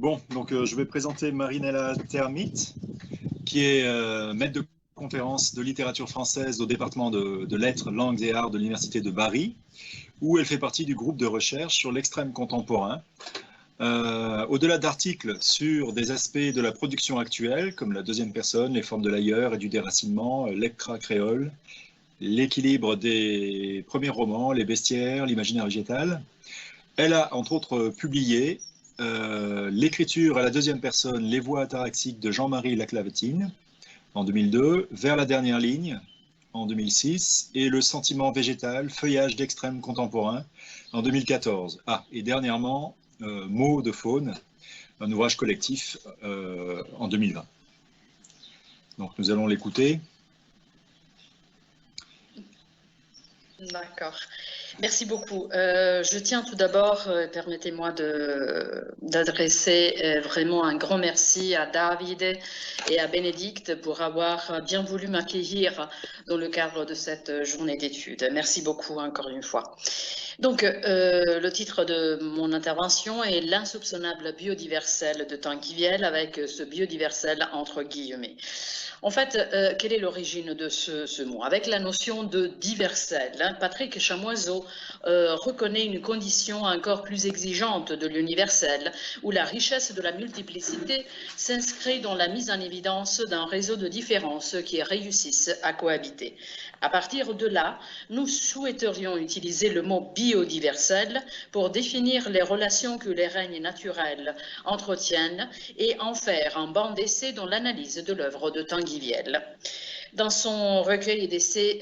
Bon, donc je vais présenter Marinella Termit, qui est maître de conférence de littérature française au département de lettres, langues et arts de l'université de Bari, où elle fait partie du groupe de recherche sur l'extrême contemporain. Au-delà d'articles sur des aspects de la production actuelle, comme la deuxième personne, les formes de l'ailleurs et du déracinement, l'ectra créole, l'équilibre des premiers romans, les bestiaires, l'imaginaire végétal, elle a entre autres publié l'écriture à la deuxième personne, les voix ataraxiques de Jean-Marie Laclavetine en 2002, Vers la dernière ligne en 2006 et Le sentiment végétal, feuillage d'extrême contemporain en 2014. Ah, et dernièrement, Mots de faune, un ouvrage collectif en 2020. Donc nous allons l'écouter. D'accord. Merci beaucoup. Je tiens tout d'abord, permettez-moi d'adresser vraiment un grand merci à David et à Bénédicte pour avoir bien voulu m'accueillir dans le cadre de cette journée d'études. Merci beaucoup encore une fois. Donc, le titre de mon intervention est l'insoupçonnable biodiversel de Thanquiville, avec ce biodiversel entre guillemets. En fait, quelle est l'origine de ce mot? Avec la notion de diversel, hein, Patrick Chamoiseau reconnaît une condition encore plus exigeante de l'universel, où la richesse de la multiplicité s'inscrit dans la mise en évidence d'un réseau de différences qui réussissent à cohabiter. À partir de là, nous souhaiterions utiliser le mot biodiversel pour définir les relations que les règnes naturels entretiennent et en faire un banc d'essai dans l'analyse de l'œuvre de Thanquiville. Dans son recueil d'essais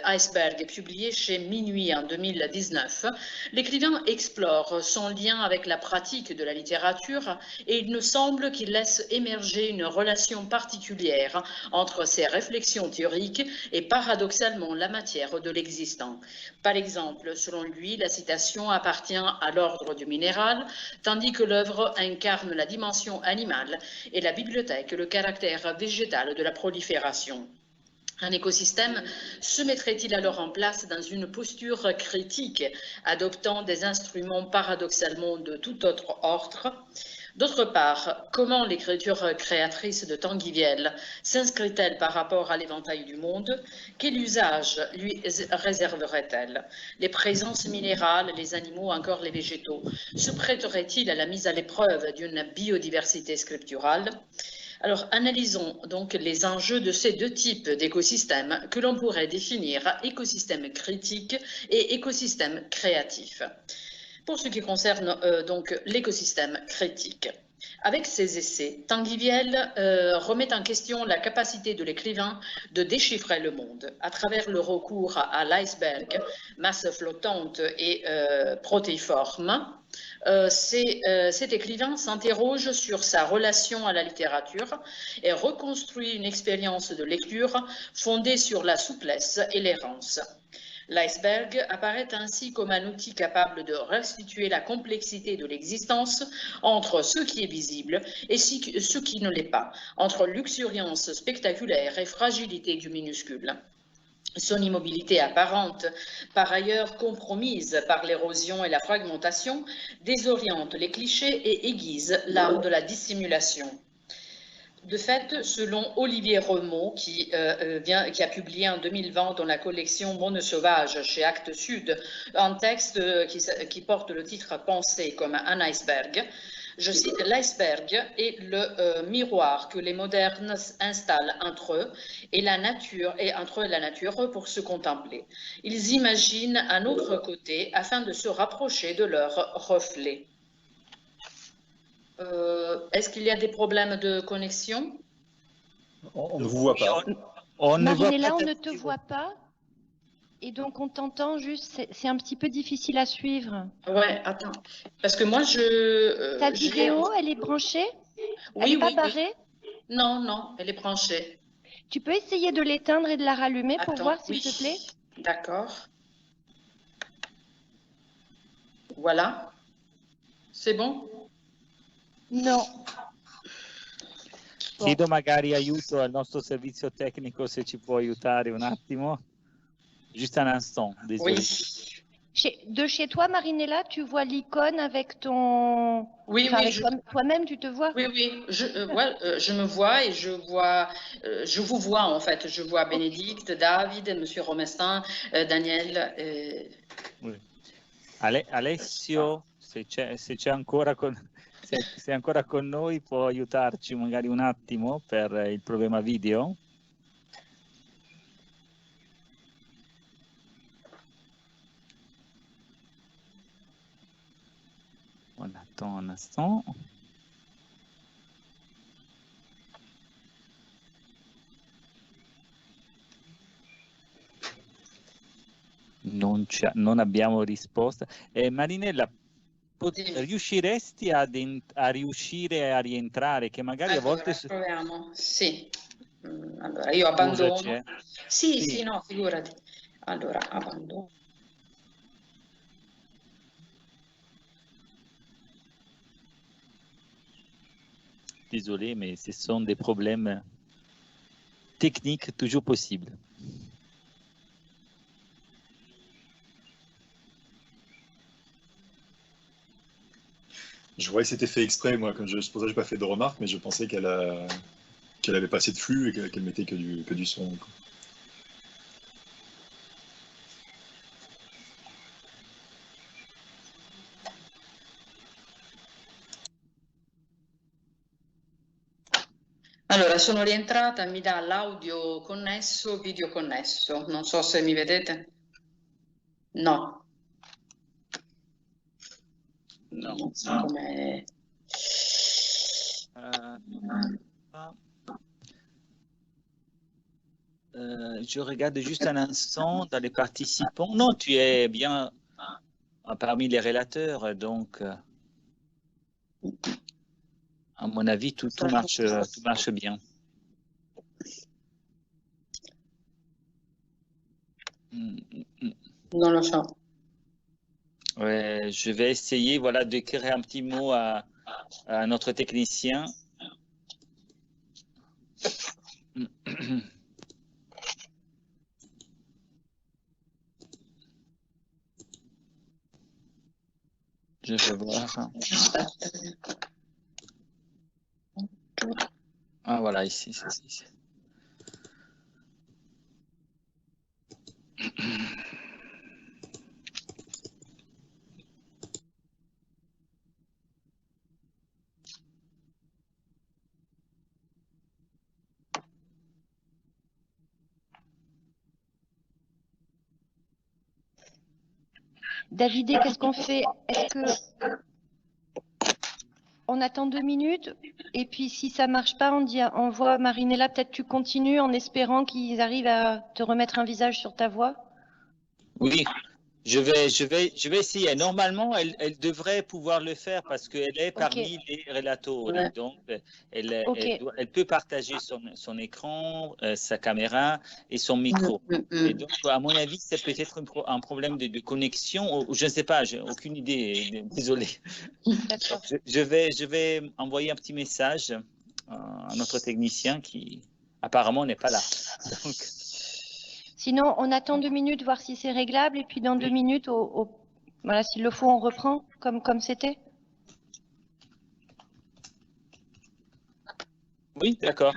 Iceberg, publié chez Minuit en 2019, l'écrivain explore son lien avec la pratique de la littérature et il nous semble qu'il laisse émerger une relation particulière entre ses réflexions théoriques et paradoxalement la matière de l'existant. Par exemple, selon lui, la citation appartient à l'ordre du minéral, tandis que l'œuvre incarne la dimension animale et la bibliothèque le caractère végétal de la prolifération. Un écosystème se mettrait-il alors en place dans une posture critique, adoptant des instruments paradoxalement de tout autre ordre? D'autre part, comment l'écriture créatrice de Thanquiville s'inscrit-elle par rapport à l'éventail du monde? Quel usage lui réserverait-elle? Les présences minérales, les animaux, encore les végétaux, se prêteraient-ils à la mise à l'épreuve d'une biodiversité scripturale? Alors, analysons donc les enjeux de ces deux types d'écosystèmes que l'on pourrait définir écosystème critique et écosystème créatif. Pour ce qui concerne donc l'écosystème critique, avec ses essais, Thanquiville remet en question la capacité de l'écrivain de déchiffrer le monde à travers le recours à l'iceberg, masse flottante et protéiforme. Cet écrivain s'interroge sur sa relation à la littérature et reconstruit une expérience de lecture fondée sur la souplesse et l'errance. L'iceberg apparaît ainsi comme un outil capable de restituer la complexité de l'existence entre ce qui est visible et ce qui ne l'est pas, entre luxuriance spectaculaire et fragilité du minuscule. Son immobilité apparente, par ailleurs compromise par l'érosion et la fragmentation, désoriente les clichés et aiguise l'art de la dissimulation. De fait, selon Olivier Remeau, qui a publié en 2020 dans la collection Monde sauvage chez Actes Sud, un texte qui porte le titre « Penser comme un iceberg », je cite, « L'iceberg est le miroir que les modernes installent entre eux et la nature pour se contempler. Ils imaginent un autre côté afin de se rapprocher de leur reflet. » Est-ce qu'il y a des problèmes de connexion? On ne vous voit pas. Marinella, on ne te voit pas. Et donc, on t'entend juste, c'est un petit peu difficile à suivre. Ouais, attends. Parce que moi, ta vidéo, elle est branchée? Oui, elle n'est pas oui, barrée? Non, non, elle est branchée. Tu peux essayer de l'éteindre et de la rallumer pour voir, s'il te plaît? D'accord. Voilà. C'est bon? No. Chiedo magari aiuto al nostro servizio tecnico se ci può aiutare un attimo. Juste un instant, désolé. Oui. De chez toi, Marinella, tu vois l'icône avec ton... Oui, Enfin, oui, avec toi-même, tu te vois? oui, je me vois et je vous vois en fait. Je vois Bénédicte, David, Monsieur Romestin, Daniel. Oui. Alessio, se c'è ancora se è ancora con noi, può aiutarci magari un attimo per il problema video? On attend un instant. Non abbiamo risposta. Marinella, riusciresti a riuscire a rientrare? Che magari Allora, a volte... proviamo. Sì. Allora, io Scusaci, abbandono. Sì, Sì. sì, no, figurati. Allora, abbandono. Désolé, mais ce sont des problèmes techniques toujours possibles. Je voyais que c'était fait exprès, moi, c'est pour ça que j'ai pas fait de remarques, mais je pensais qu'elle avait pas assez de flux et qu'elle mettait que du son. Quoi. Allora, sono rientrata, mi dà l'audio connesso, video connesso. Non so se mi vedete. No. No. Non so come... Je regarde juste un instant dans les participants. Non, tu es bien parmi les relateurs, donc à mon avis, tout marche bien. Non lo so. Je vais essayer d'écrire un petit mot à notre technicien. Je vais voir. Ah voilà, ici. David, qu'est-ce qu'on fait? Est-ce que on attend 2 minutes? Et puis si ça marche pas, on voit Marinella, peut-être tu continues en espérant qu'ils arrivent à te remettre un visage sur ta voix? Oui, je vais essayer. Normalement, elle devrait pouvoir le faire parce qu'elle est parmi les relatori. Ouais. Donc, elle peut partager son écran, sa caméra et son micro. Et donc, à mon avis, c'est peut-être un problème de connexion ou je ne sais pas, j'ai aucune idée. Désolé. Je vais envoyer un petit message à notre technicien qui apparemment n'est pas là. Donc, sinon, on attend 2 minutes, voir si c'est réglable, et puis dans 2 minutes, voilà, s'il le faut, on reprend comme c'était. Oui, d'accord.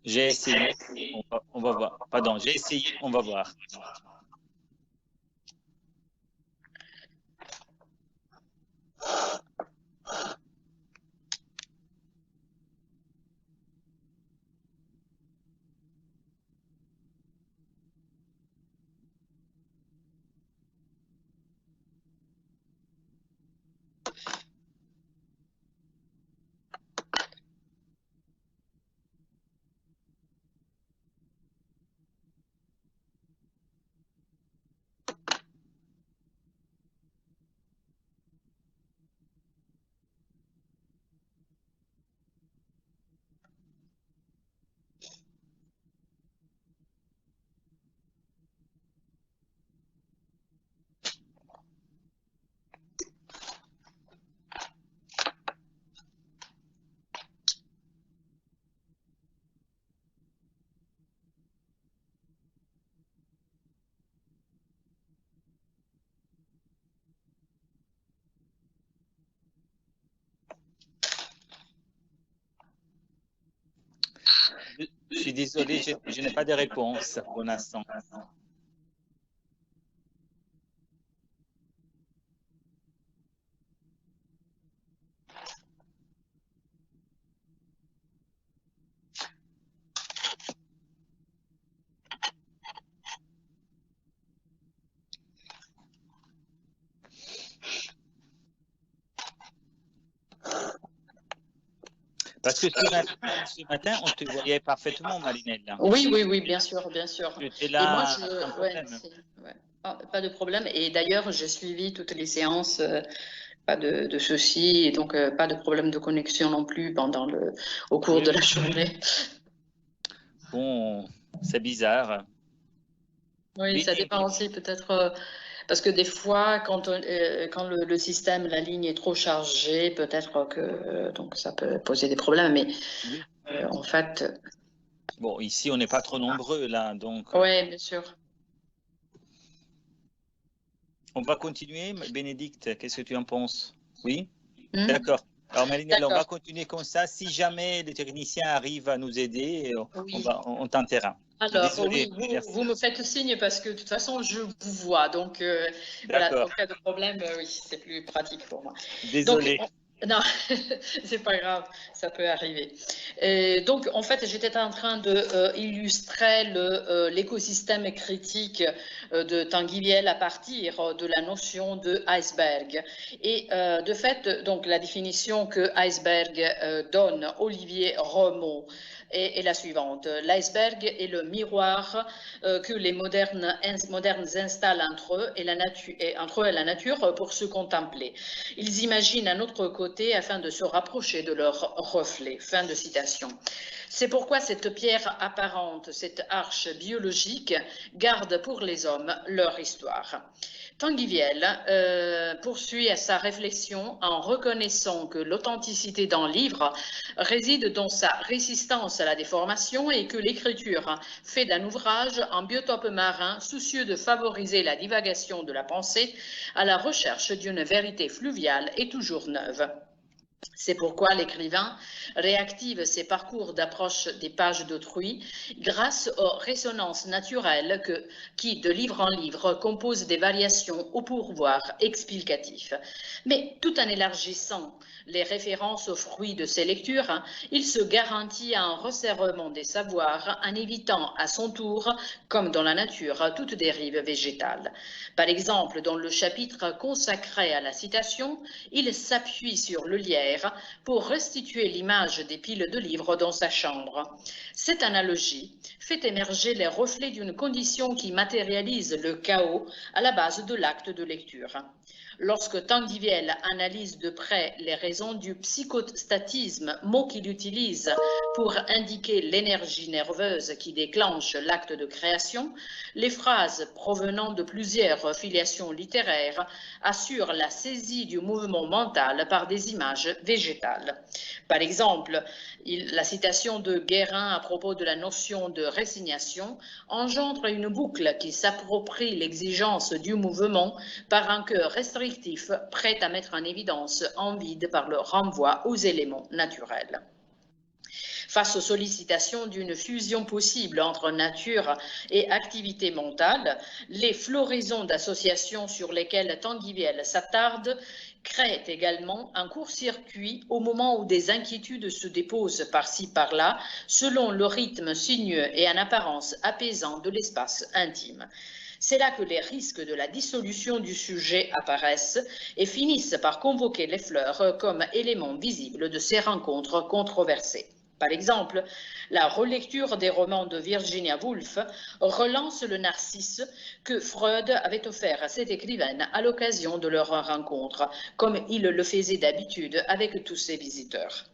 J'ai essayé, on va voir. Pardon, j'ai essayé, on va voir. désolé, je n'ai pas de réponse pour l'instant. Parce que ce matin, on te voyait parfaitement, Marinella. Oui, bien sûr, bien sûr. Tu étais là, pas de problème. Et d'ailleurs, j'ai suivi toutes les séances, pas de soucis, et donc pas de problème de connexion non plus au cours de la journée. Bon, c'est bizarre. Oui, ça dépend aussi peut-être... Parce que des fois, quand le système, la ligne est trop chargée, peut-être que donc ça peut poser des problèmes, mais en fait... Bon, ici, on n'est pas trop nombreux, là, donc... Oui, bien sûr. On va continuer, Bénédicte, qu'est-ce que tu en penses? Oui? D'accord. Alors, Marinella, on va continuer comme ça. Si jamais les techniciens arrivent à nous aider, on tentera. Alors, désolé, vous me faites signe parce que de toute façon, je vous vois. Donc, voilà, en cas de problème, oui, c'est plus pratique pour moi. Désolé. Donc, non, c'est pas grave, ça peut arriver. Donc, en fait, j'étais en train d'illustrer l'écosystème critique de Thanguiviel à partir de la notion de iceberg. Et de fait, donc, la définition que iceberg donne Olivier Remond est la suivante. L'iceberg est le miroir que les modernes installent entre eux et la nature pour se contempler. Ils imaginent un autre côté afin de se rapprocher de leur reflet. Fin de citation. C'est pourquoi cette pierre apparente, cette arche biologique, garde pour les hommes leur histoire. Thanguiviel poursuit sa réflexion en reconnaissant que l'authenticité d'un livre réside dans sa résistance à la déformation et que l'écriture fait d'un ouvrage un biotope marin soucieux de favoriser la divagation de la pensée à la recherche d'une vérité fluviale et toujours neuve. C'est pourquoi l'écrivain réactive ses parcours d'approche des pages d'autrui grâce aux résonances naturelles qui, de livre en livre, composent des variations au pourvoir explicatif. Mais tout en élargissant les références aux fruits de ses lectures, il se garantit un resserrement des savoirs en évitant à son tour, comme dans la nature, toute dérive végétale. Par exemple, dans le chapitre consacré à la citation, il s'appuie sur le lierre pour restituer l'image des piles de livres dans sa chambre. Cette analogie fait émerger les reflets d'une condition qui matérialise le chaos à la base de l'acte de lecture. Lorsque Thanguiviel analyse de près les raisons du psychostatisme, mot qu'il utilise pour indiquer l'énergie nerveuse qui déclenche l'acte de création, les phrases provenant de plusieurs filiations littéraires assurent la saisie du mouvement mental par des images végétales. Par exemple, la citation de Guérin à propos de la notion de résignation engendre une boucle qui s'approprie l'exigence du mouvement par un cœur restrictif prêt à mettre en évidence en vide par le renvoi aux éléments naturels. Face aux sollicitations d'une fusion possible entre nature et activité mentale, les floraisons d'associations sur lesquelles Thanguiviel s'attarde créent également un court-circuit au moment où des inquiétudes se déposent par-ci par-là, selon le rythme sinueux et en apparence apaisant de l'espace intime. C'est là que les risques de la dissolution du sujet apparaissent et finissent par convoquer les fleurs comme éléments visibles de ces rencontres controversées. Par exemple, la relecture des romans de Virginia Woolf relance le Narcisse que Freud avait offert à cette écrivaine à l'occasion de leur rencontre, comme il le faisait d'habitude avec tous ses visiteurs.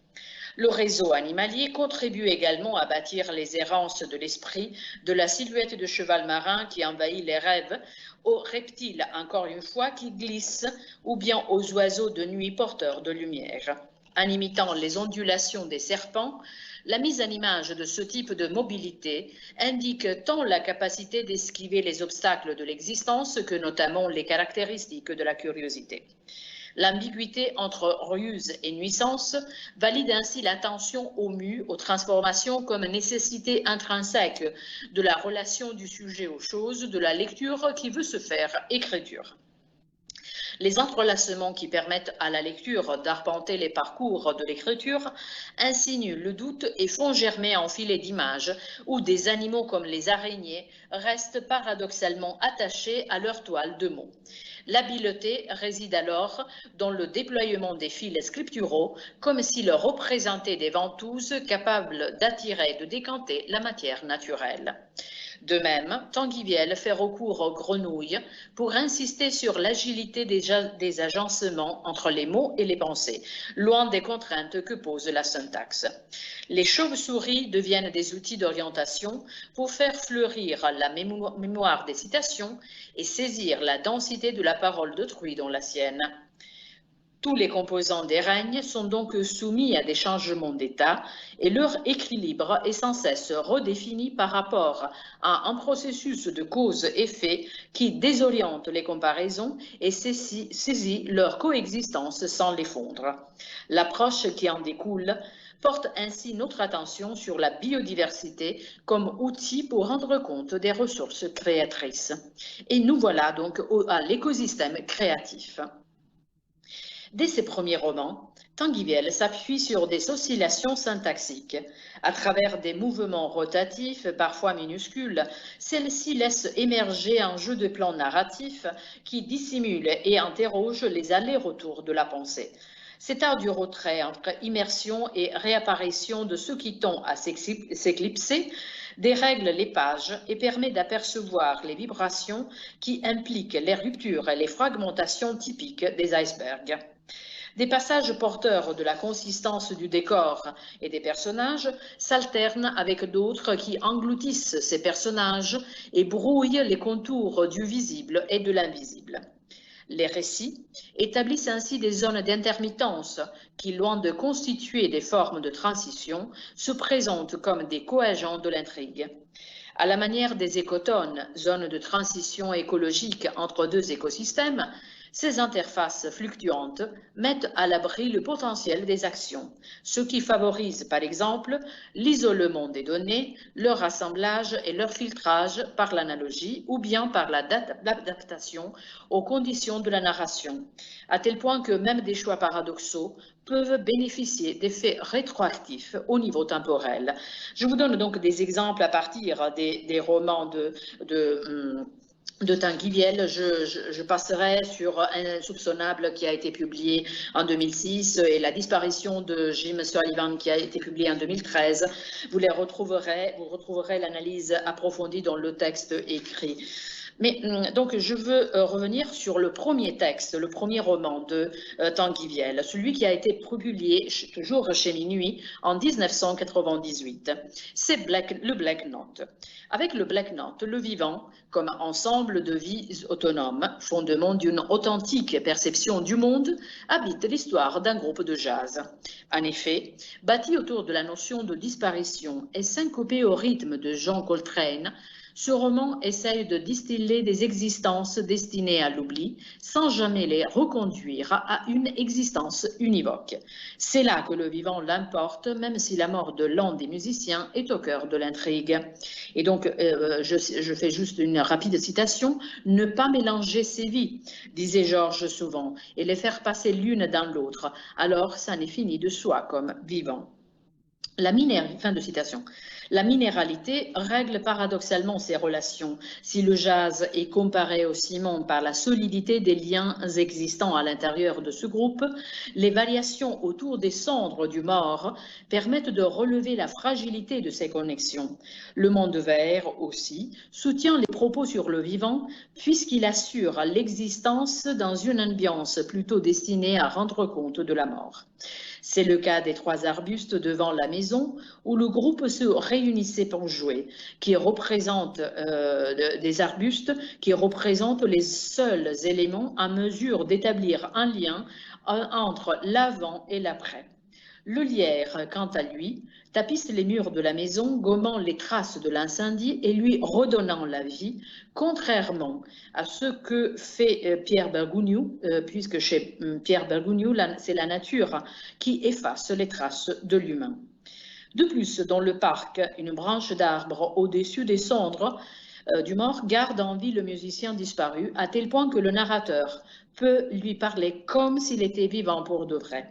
Le réseau animalier contribue également à bâtir les errances de l'esprit, de la silhouette de cheval marin qui envahit les rêves, aux reptiles, encore une fois, qui glissent, ou bien aux oiseaux de nuit porteurs de lumière. En imitant les ondulations des serpents, la mise en image de ce type de mobilité indique tant la capacité d'esquiver les obstacles de l'existence que notamment les caractéristiques de la curiosité. L'ambiguïté entre ruse et nuisance valide ainsi l'attention au mu, aux transformations comme nécessité intrinsèque de la relation du sujet aux choses, de la lecture qui veut se faire écriture. Les entrelacements qui permettent à la lecture d'arpenter les parcours de l'écriture insinuent le doute et font germer en filets d'images où des animaux comme les araignées restent paradoxalement attachés à leur toile de mots. L'habileté réside alors dans le déploiement des fils scripturaux, comme s'ils représentaient des ventouses capables d'attirer et de décanter la matière naturelle. De même, Tanguy Viel fait recours aux grenouilles pour insister sur l'agilité des agencements entre les mots et les pensées, loin des contraintes que pose la syntaxe. Les chauves-souris deviennent des outils d'orientation pour faire fleurir la mémoire des citations et saisir la densité de la parole d'autrui dans la sienne. Tous les composants des règnes sont donc soumis à des changements d'état et leur équilibre est sans cesse redéfini par rapport à un processus de cause-effet qui désoriente les comparaisons et saisit leur coexistence sans les fondre. L'approche qui en découle porte ainsi notre attention sur la biodiversité comme outil pour rendre compte des ressources créatrices. Et nous voilà donc à l'écosystème créatif. Dès ses premiers romans, Tanguy Viel s'appuie sur des oscillations syntaxiques. À travers des mouvements rotatifs, parfois minuscules, celles-ci laissent émerger un jeu de plans narratifs qui dissimule et interroge les allers-retours de la pensée. Cet art du retrait entre immersion et réapparition de ce qui tend à s'éclipser dérègle les pages et permet d'apercevoir les vibrations qui impliquent les ruptures et les fragmentations typiques des icebergs. Des passages porteurs de la consistance du décor et des personnages s'alternent avec d'autres qui engloutissent ces personnages et brouillent les contours du visible et de l'invisible. Les récits établissent ainsi des zones d'intermittence qui, loin de constituer des formes de transition, se présentent comme des coagents de l'intrigue. À la manière des écotones, zones de transition écologique entre deux écosystèmes, ces interfaces fluctuantes mettent à l'abri le potentiel des actions, ce qui favorise par exemple l'isolement des données, leur assemblage et leur filtrage par l'analogie ou bien par l'adaptation aux conditions de la narration, à tel point que même des choix paradoxaux peuvent bénéficier d'effets rétroactifs au niveau temporel. Je vous donne donc des exemples à partir des romans de Tanguy Viel. Je passerai sur Insoupçonnable qui a été publié en 2006 et La disparition de Jim Sullivan qui a été publié en 2013. Vous retrouverez l'analyse approfondie dans le texte écrit. Mais donc je veux revenir sur le premier texte, le premier roman de Tanguy Viel, celui qui a été publié toujours chez Minuit en 1998. C'est le Black Knot. Avec le Black Knot, le vivant, comme ensemble de vies autonomes, fondement d'une authentique perception du monde, habite l'histoire d'un groupe de jazz. En effet, bâti autour de la notion de disparition et syncopé au rythme de John Coltrane, ce roman essaye de distiller des existences destinées à l'oubli sans jamais les reconduire à une existence univoque. C'est là que le vivant l'importe, même si la mort de l'un des musiciens est au cœur de l'intrigue. Et donc, je fais juste une rapide citation. « Ne pas mélanger ces vies, disait Georges souvent, et les faire passer l'une dans l'autre. Alors, ça n'est fini de soi comme vivant. » Fin de citation. La minéralité règle paradoxalement ces relations. Si le jazz est comparé au ciment par la solidité des liens existants à l'intérieur de ce groupe, les variations autour des cendres du mort permettent de relever la fragilité de ces connexions. Le monde vert aussi soutient les propos sur le vivant puisqu'il assure l'existence dans une ambiance plutôt destinée à rendre compte de la mort. C'est le cas des 3 arbustes devant la maison où le groupe se réunissait pour jouer, qui représentent des arbustes qui représentent les seuls éléments en mesure d'établir un lien entre l'avant et l'après. Le lierre, quant à lui, tapisse les murs de la maison, gommant les traces de l'incendie et lui redonnant la vie, contrairement à ce que fait Pierre Bergogneau, puisque chez Pierre Bergogneau, c'est la nature qui efface les traces de l'humain. De plus, dans le parc, une branche d'arbre au-dessus des cendres du mort garde en vie le musicien disparu, à tel point que le narrateur peut lui parler comme s'il était vivant pour de vrai.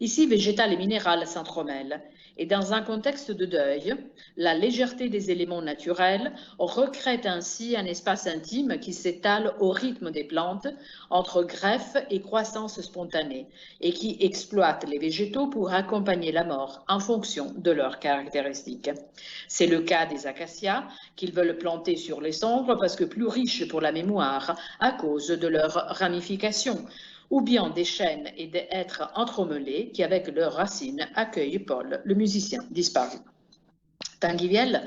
Ici, végétal et minéral s'entremêlent. Et dans un contexte de deuil, la légèreté des éléments naturels recrée ainsi un espace intime qui s'étale au rythme des plantes entre greffe et croissance spontanée et qui exploite les végétaux pour accompagner la mort en fonction de leurs caractéristiques. C'est le cas des acacias qu'ils veulent planter sur les cendres parce que plus riches pour la mémoire à cause de leurs ramifications, ou bien des chênes et des hêtres entremêlés qui, avec leurs racines, accueillent Paul, le musicien disparu. Tinguiviel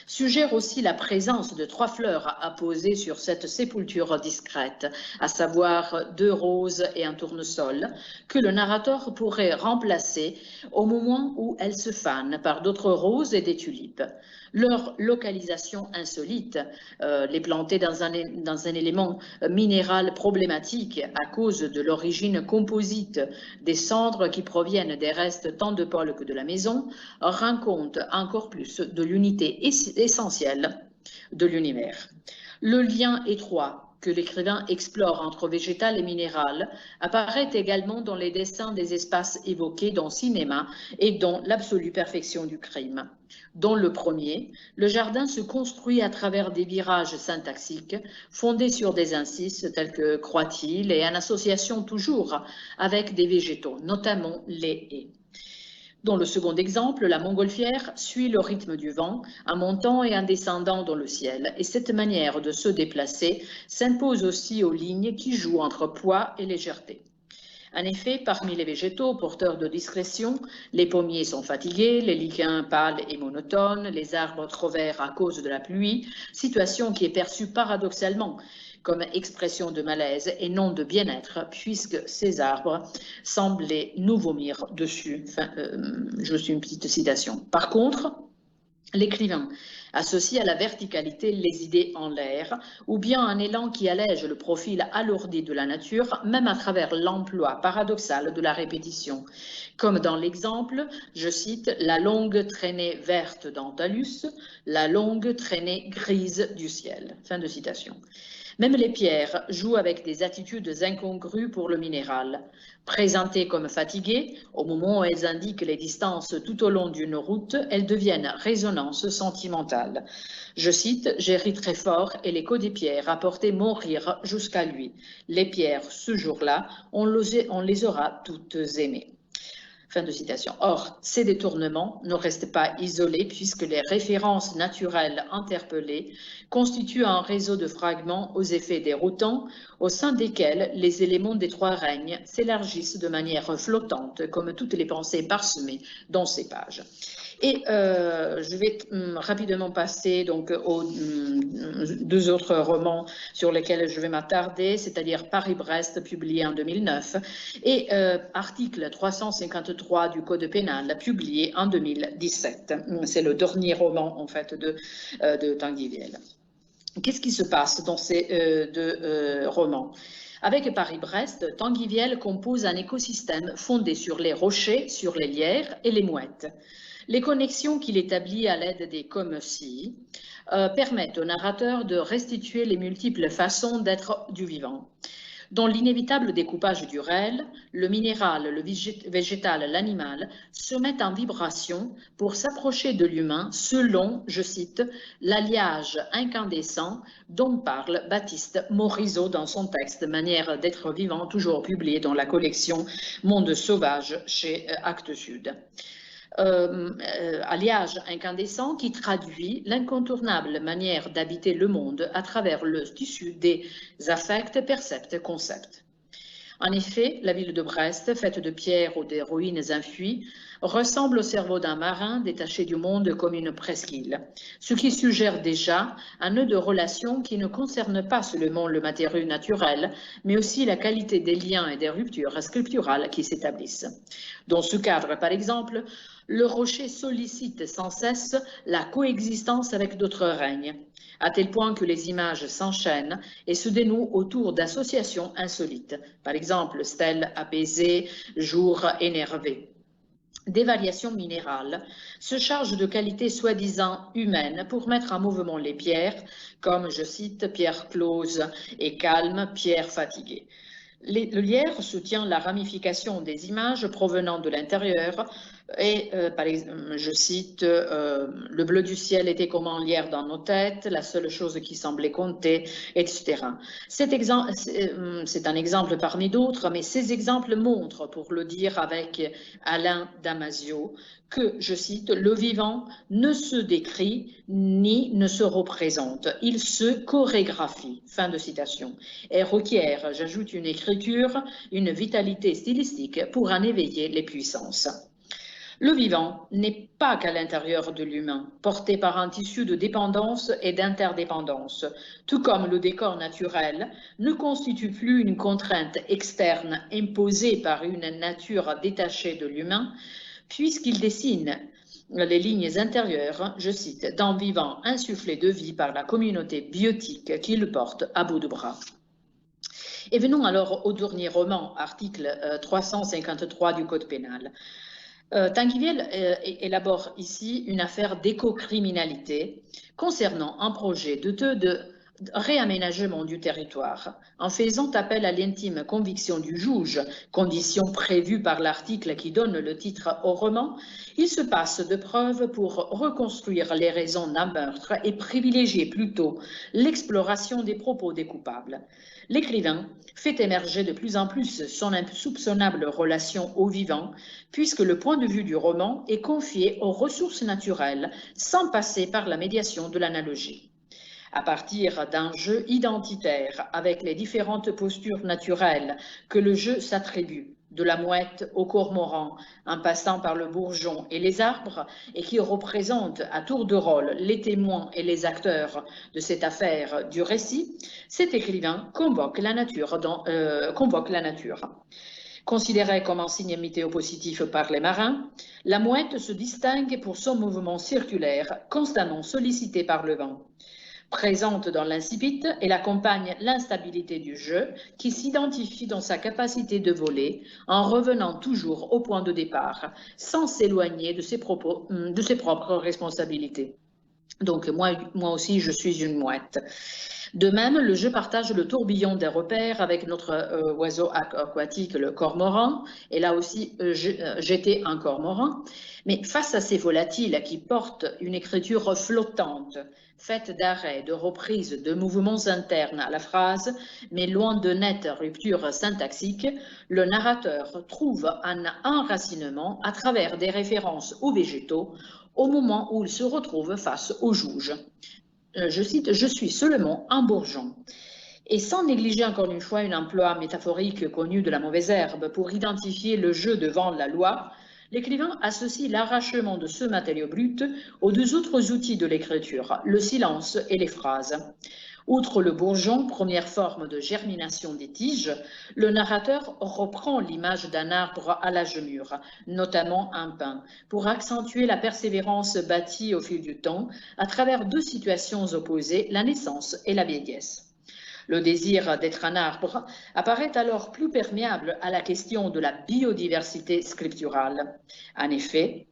suggère aussi la présence de 3 fleurs apposées sur cette sépulture discrète, à savoir 2 roses et un tournesol, que le narrateur pourrait remplacer au moment où elles se fanent par d'autres roses et des tulipes. Leur localisation insolite, les planter dans un élément minéral problématique à cause de l'origine composite des cendres qui proviennent des restes tant de Paul que de la maison, rend compte encore plus de l'unité essentielle de l'univers. Le lien étroit que l'écrivain explore entre végétal et minéral apparaît également dans les dessins des espaces évoqués dans Cinéma et dans l'absolue perfection du crime. Dans le premier, le jardin se construit à travers des virages syntaxiques fondés sur des incises tels que croit-il et en association toujours avec des végétaux, notamment les haies. Dans le second exemple, la montgolfière suit le rythme du vent en montant et en descendant dans le ciel, et cette manière de se déplacer s'impose aussi aux lignes qui jouent entre poids et légèreté. En effet, parmi les végétaux porteurs de discrétion, les pommiers sont fatigués, les lichens pâles et monotones, les arbres trop verts à cause de la pluie, situation qui est perçue paradoxalement comme expression de malaise et non de bien-être, puisque ces arbres semblaient nous vomir dessus. Enfin, je suis une petite citation. Par contre, l'écrivain associe à la verticalité les idées en l'air, ou bien un élan qui allège le profil alourdi de la nature, même à travers l'emploi paradoxal de la répétition. Comme dans l'exemple, je cite, « la longue traînée verte d'Antalus, la longue traînée grise du ciel ». Fin de citation. Même les pierres jouent avec des attitudes incongrues pour le minéral. Présentées comme fatiguées, au moment où elles indiquent les distances tout au long d'une route, elles deviennent résonance sentimentale. Je cite, « J'ai ri très fort et l'écho des pierres a porté mon rire jusqu'à lui. Les pierres, ce jour-là, on les aura toutes aimées. » Fin de citation. Or, ces détournements ne restent pas isolés puisque les références naturelles interpellées constituent un réseau de fragments aux effets déroutants au sein desquels les éléments des 3 règnes s'élargissent de manière flottante comme toutes les pensées parsemées dans ces pages. Et je vais rapidement passer donc aux 2 autres romans sur lesquels je vais m'attarder, c'est-à-dire Paris-Brest, publié en 2009, et article 353 du Code pénal, publié en 2017. C'est le dernier roman, en fait, de Tinguiviel. Qu'est-ce qui se passe dans ces 2 romans ? Avec Paris-Brest, Tinguiviel compose un écosystème fondé sur les rochers, sur les lierres et les mouettes. Les connexions qu'il établit à l'aide des comme-si permettent au narrateur de restituer les multiples façons d'être du vivant. Dans l'inévitable découpage du réel, le minéral, le végétal, l'animal se mettent en vibration pour s'approcher de l'humain selon, je cite, l'alliage incandescent dont parle Baptiste Morisot dans son texte « Manière d'être vivant », toujours publié dans la collection Monde sauvage chez Actes Sud. Alliage incandescent qui traduit l'incontournable manière d'habiter le monde à travers le tissu des affects, percepts, concepts. En effet, la ville de Brest, faite de pierres ou des ruines enfuies, ressemble au cerveau d'un marin détaché du monde comme une presqu'île, ce qui suggère déjà un nœud de relations qui ne concerne pas seulement le matériau naturel, mais aussi la qualité des liens et des ruptures sculpturales qui s'établissent. Dans ce cadre, par exemple, le rocher sollicite sans cesse la coexistence avec d'autres règnes, à tel point que les images s'enchaînent et se dénouent autour d'associations insolites, par exemple stèles apaisées, jours énervés. Des variations minérales se chargent de qualités soi-disant humaines pour mettre en mouvement les pierres, comme, je cite, pierre close et calme, pierre fatiguée. Le lierre soutient la ramification des images provenant de l'intérieur et, je cite, le bleu du ciel était comme un lierre dans nos têtes, la seule chose qui semblait compter, etc. C'est un exemple parmi d'autres, mais ces exemples montrent, pour le dire avec Alain Damasio, que, je cite, le vivant ne se décrit ni ne se représente, il se chorégraphie, fin de citation, et requiert, j'ajoute, une écriture, une vitalité stylistique pour en éveiller les puissances. Le vivant n'est pas qu'à l'intérieur de l'humain, porté par un tissu de dépendance et d'interdépendance, tout comme le décor naturel ne constitue plus une contrainte externe imposée par une nature détachée de l'humain, puisqu'il dessine les lignes intérieures, je cite, d'un vivant insufflé de vie par la communauté biotique qui le porte à bout de bras. Et venons alors au dernier roman, article 353 du Code pénal. Tinguiviel élabore ici une affaire d'écocriminalité concernant un projet de réaménagement du territoire. En faisant appel à l'intime conviction du juge, condition prévue par l'article qui donne le titre au roman, il se passe de preuves pour reconstruire les raisons d'un meurtre et privilégier plutôt l'exploration des propos des coupables. L'écrivain fait émerger de plus en plus son insoupçonnable relation au vivant, puisque le point de vue du roman est confié aux ressources naturelles sans passer par la médiation de l'analogie. À partir d'un jeu identitaire avec les différentes postures naturelles que le jeu s'attribue, de la mouette au cormoran, en passant par le bourgeon et les arbres, et qui représente à tour de rôle les témoins et les acteurs de cette affaire du récit, cet écrivain convoque la nature. Considérée comme un signe météo-positif par les marins, la mouette se distingue pour son mouvement circulaire, constamment sollicité par le vent. Présente dans l'incipit, elle accompagne l'instabilité du jeu qui s'identifie dans sa capacité de voler en revenant toujours au point de départ, sans s'éloigner de ses propres responsabilités. Donc moi aussi, je suis une mouette. De même, le jeu partage le tourbillon des repères avec notre oiseau aquatique, le cormoran, et là aussi, j'étais un cormoran. Mais face à ces volatiles qui portent une écriture flottante, faite d'arrêts, de reprises, de mouvements internes à la phrase, mais loin de nettes ruptures syntaxiques, le narrateur trouve un enracinement à travers des références aux végétaux au moment où il se retrouve face au juge. Je cite, « Je suis seulement un bourgeon ». Et sans négliger encore une fois un emploi métaphorique connu de la mauvaise herbe pour identifier le jeu devant la loi, l'écrivain associe l'arrachement de ce matériau brut aux deux autres outils de l'écriture, le silence et les phrases. Outre le bourgeon, première forme de germination des tiges, le narrateur reprend l'image d'un arbre à l'âge mûr, notamment un pin, pour accentuer la persévérance bâtie au fil du temps à travers deux situations opposées, la naissance et la vieillesse. Le désir d'être un arbre apparaît alors plus perméable à la question de la biodiversité scripturale. En effet,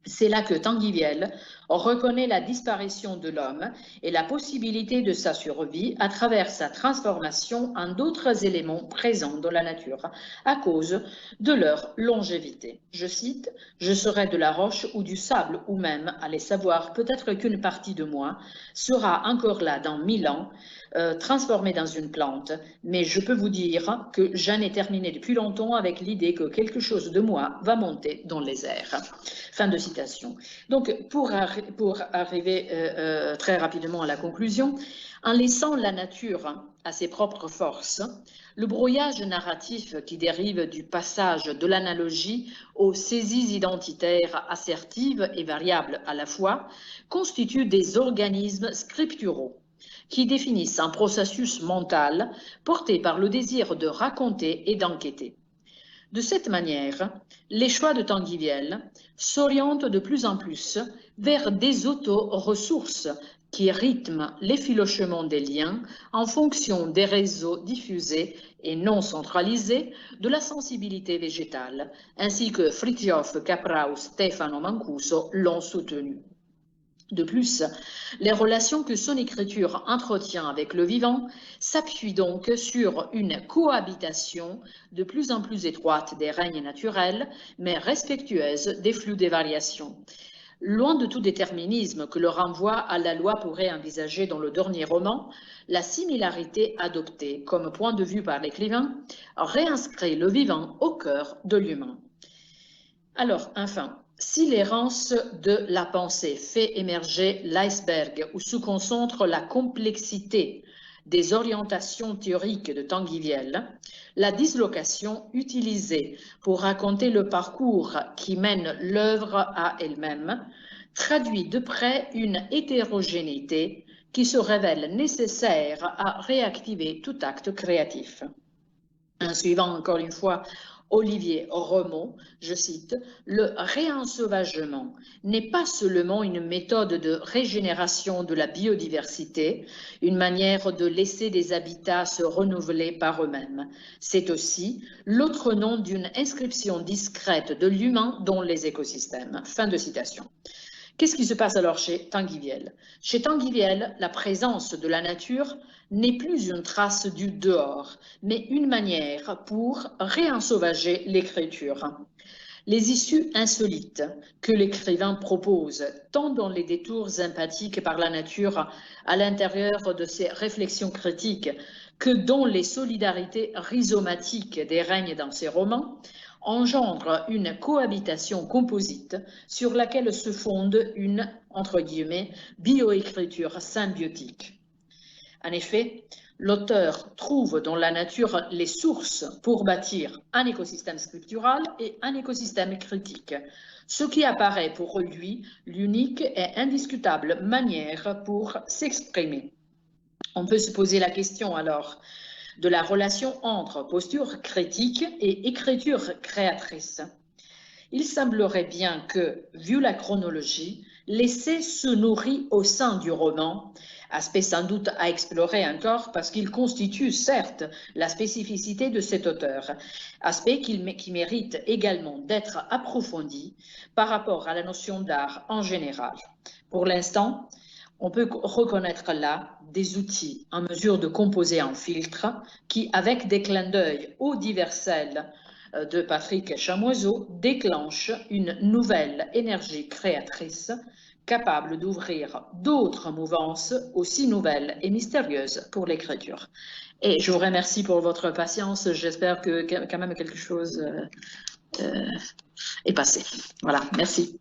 c'est là que Tinguiviel reconnaît la disparition de l'homme et la possibilité de sa survie à travers sa transformation en d'autres éléments présents dans la nature à cause de leur longévité. Je cite, « Je serai de la roche ou du sable ou même, allez savoir, peut-être qu'une partie de moi sera encore là dans 1000 ans, transformée dans une plante, mais je peux vous dire que j'en ai terminé depuis longtemps avec l'idée que quelque chose de moi va monter dans les airs. Fin de citation. Donc, pour arriver très rapidement à la conclusion, en laissant la nature à ses propres forces, le brouillage narratif qui dérive du passage de l'analogie aux saisies identitaires assertives et variables à la fois constitue des organismes scripturaux qui définissent un processus mental porté par le désir de raconter et d'enquêter. De cette manière, les choix de Tanguy Viel s'orientent de plus en plus vers des auto-ressources qui rythment l'effilochement des liens en fonction des réseaux diffusés et non centralisés de la sensibilité végétale, ainsi que Fritjof Caprau, Stefano Mancuso l'ont soutenu. De plus, les relations que son écriture entretient avec le vivant s'appuient donc sur une cohabitation de plus en plus étroite des règnes naturels, mais respectueuse des flux des variations. Loin de tout déterminisme que le renvoi à la loi pourrait envisager dans le dernier roman, la similarité adoptée comme point de vue par l'écrivain réinscrit le vivant au cœur de l'humain. Alors, enfin, si l'errance de la pensée fait émerger l'iceberg où se concentre la complexité des orientations théoriques de Tanguy Viel, la dislocation utilisée pour raconter le parcours qui mène l'œuvre à elle-même traduit de près une hétérogénéité qui se révèle nécessaire à réactiver tout acte créatif. En suivant encore une fois Olivier Romeau, je cite, « Le réensauvagement n'est pas seulement une méthode de régénération de la biodiversité, une manière de laisser des habitats se renouveler par eux-mêmes. C'est aussi l'autre nom d'une inscription discrète de l'humain dans les écosystèmes. » Fin de citation. Qu'est-ce qui se passe alors chez Tanguy Viel? Chez Tanguy Viel, la présence de la nature n'est plus une trace du dehors, mais une manière pour réensauvager l'écriture. Les issues insolites que l'écrivain propose, tant dans les détours sympathiques par la nature à l'intérieur de ses réflexions critiques, que dans les solidarités rhizomatiques des règnes dans ses romans, engendre une cohabitation composite sur laquelle se fonde une, entre guillemets, bioécriture symbiotique. En effet, l'auteur trouve dans la nature les sources pour bâtir un écosystème scriptural et un écosystème critique, ce qui apparaît pour lui l'unique et indiscutable manière pour s'exprimer. On peut se poser la question alors de la relation entre posture critique et écriture créatrice. Il semblerait bien que, vu la chronologie, l'essai se nourrit au sein du roman, aspect sans doute à explorer encore parce qu'il constitue certes la spécificité de cet auteur, aspect qui mérite également d'être approfondi par rapport à la notion d'art en général. Pour l'instant, on peut reconnaître là des outils en mesure de composer un filtre qui, avec des clins d'œil au diversel de Patrick Chamoiseau, déclenche une nouvelle énergie créatrice capable d'ouvrir d'autres mouvances aussi nouvelles et mystérieuses pour l'écriture. Et je vous remercie pour votre patience. J'espère que quand même quelque chose est passé. Voilà, merci.